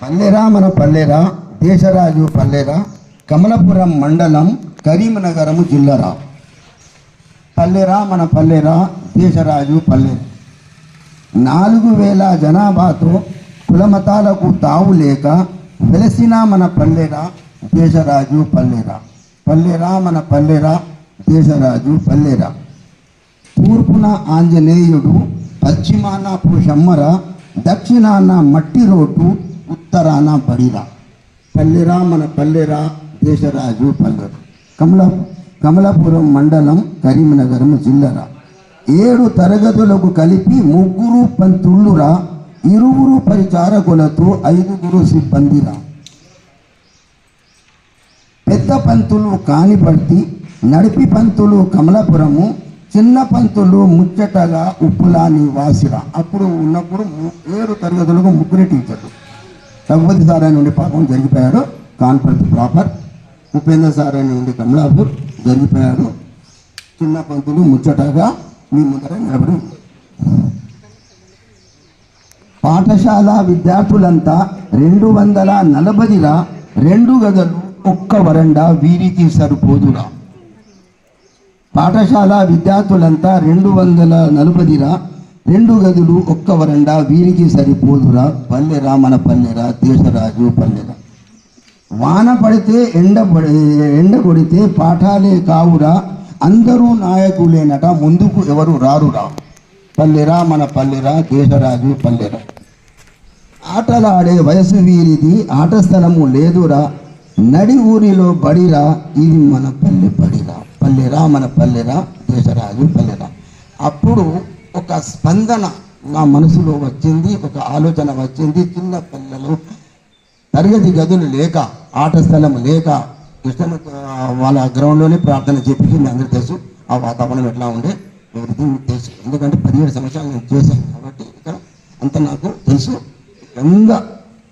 పల్లెరా మన పల్లెరా దేశరాజు పల్లెరా కమలపురం మండలం కరీంనగరము జిల్లారా. పల్లెరా మన పల్లెరా దేశరాజు పల్లెరా. 4000 జనాభాతో కులమతాలకు తావు లేక వెలసిన మన పల్లెరా దేశరాజు పల్లెరా. పల్లెరా మన పల్లెరా దేశరాజు పల్లెరా. తూర్పున ఆంజనేయుడు, పశ్చిమాన పుషమ్మర, దక్షిణాన మట్టి రోడ్డు, ఉత్తరాన బడిరా. పల్లెరా మన పల్లెరా దేశరాజు పల్లెరా. కమలాపురం మండలం కరీంనగరం జిల్లారా. 7 తరగతులకు కలిపి 3 పంతుళ్ళురా, 20 పరిచారకులతో 5 సిబ్బందిరా. పెద్ద పంతులు కానిపర్తి, నడిపి పంతులు కమలాపురము, చిన్న పంతులు ముచ్చటగా ఉప్పులా నివాసిరా. అప్పుడు ఉన్నప్పుడు 7 తరగతులకు 3 టీచర్లు. రఘుపతి సార్ అని నుండి పాపం జరిగిపోయాడు కాన్పర్తి ప్రాపర్. ఉపేంద్ర సార్ అని నుండి కమలాపూర్ జరిగిపోయాడు. చిన్న పంతులు ముచ్చటగా మీ ముందర నిలబడి. పాఠశాల విద్యార్థులంతా 240రా. 2 గదులు, 1 వరండా వీరికి సరిపోదురా. పాఠశాల విద్యార్థులంతా 240రా. 2 గదులు, 1 వరండా వీరికి సరిపోదురా. పల్లెరా మన పల్లెరా దేశరాజు పల్లెరా. వాన పడితే ఎండ కొడితే పాఠాలే కావురా. అందరూ నాయకులేనట, ముందుకు ఎవరు రారురా. పల్లెరా మన పల్లెరా దేశరాజు పల్లెరా. ఆటలాడే వయసు వీరిది, ఆట స్థలము లేదురా. నడి ఊరిలో బడిరా, ఇది మన పల్లె బడిరా. పల్లెరా మన పల్లెరా దేశరాజు పల్లెరా. అప్పుడు ఒక స్పందన నా మనసులో వచ్చింది, ఒక ఆలోచన వచ్చింది. చిన్న పిల్లలు తరగతి గదులు లేక, ఆట స్థలం లేక, కృష్ణ వాళ్ళ గ్రౌండ్లోనే ప్రార్థన చేపించింది. అందరూ తెలుసు ఆ వాతావరణం ఎట్లా ఉండే, ఎవ్రీథింగ్ తెలుసు. ఎందుకంటే 17 సంవత్సరాలు నేను చేశాను కాబట్టి ఇక్కడ అంత నాకు తెలుసు.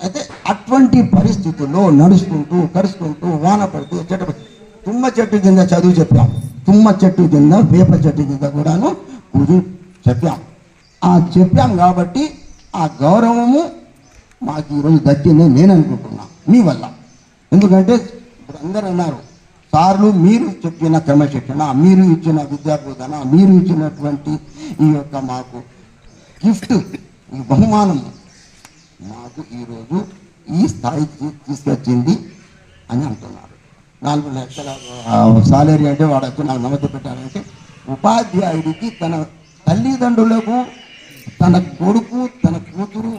అయితే అటువంటి పరిస్థితుల్లో నడుచుకుంటూ కరుచుకుంటూ వాన పడితే తుమ్మ చెట్టు కింద చదువు చెప్పాం. తుమ్మ చెట్టు కింద, వేప చెట్టు కింద కూడాను పూజ చెప్పాం కాబట్టి ఆ గౌరవము మాకు ఈరోజు దక్కింది నేను అనుకుంటున్నా మీ వల్ల. ఎందుకంటే ఇప్పుడు అందరూ అన్నారు సార్లు, మీరు చెప్పిన క్రమశిక్షణ, మీరు ఇచ్చిన విద్యాబోధన, మీరు ఇచ్చినటువంటి ఈ యొక్క మాకు గిఫ్ట్, ఈ బహుమానం మాకు ఈరోజు ఈ స్థాయికి తీసుకొచ్చింది అని అంటున్నారు. 4 లక్షల సాలరీ అంటే వాడు వచ్చి నాకు నమ్మకం పెట్టాలంటే, ఉపాధ్యాయుడికి తన తల్లిదండ్రులకు, తన కొడుకు, తన కూతురు